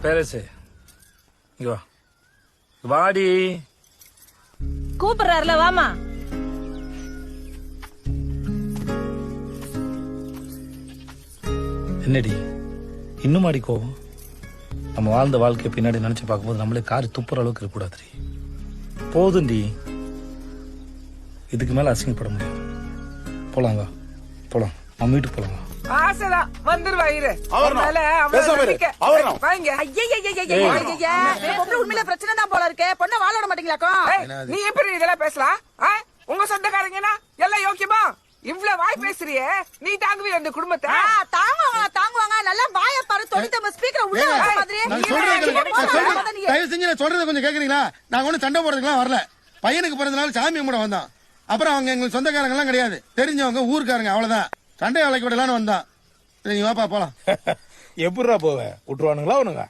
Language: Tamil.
பேரசு இங்க வா. வாடி. கூப்பிடுறாருல வாமா. என்னடி இன்னும் மாடி கோவம்? நம்ம வாழ்ந்த வாழ்க்கை பின்னாடி நினைச்சு பார்க்கும்போது நம்மளே காரி துப்புற அளவுக்கு இருக்கக்கூடாது. போதுண்டி, இதுக்கு மேல அசிங்கப்பட முடியாது. போலாம் வா, போலாம். நம்ம வீட்டுக்கு போலாம் வா. ஆசைதான் வந்துருவா இரு. உண்மையில பிரச்சனை தான் போல இருக்கு. பொண்ணை வாழ விட மாட்டீங்களாக்கும். நீ எப்படி இதெல்லாம் பேசலாம்? உங்க சொந்தக்காரங்கன்னா எல்லாம் யோக்கியமா? இவ்வளவு வாய் பேசுறியே, நீ தாங்குவி அந்த குடும்பத்தை? தாங்குவாங்க. நல்லா வாய பாரு. தொண்ணூத்தி ஸ்பீக்கர் உள்ள வச்ச மாதிரி. தயவு செஞ்சு நான் சொல்றதை கொஞ்சம் கேக்குறீங்களா? நாங்க ஒண்ணு சண்டை போடுறதுக்குலாம் வரல. பையனுக்கு பிறந்தனால சாமி கும்பிட வந்தோம். அப்புறம் அவங்க எங்களுக்கு சொந்தக்காரங்க எல்லாம் கிடையாது, தெரிஞ்சவங்க, ஊருக்காரங்க, அவ்வளவுதான். சண்டை விலைக்கு விடலான்னு வந்தான். சரி வாப்பா போலாம். எப்படிரா போவேன்? விட்டுருவானுங்களா அவனுங்க?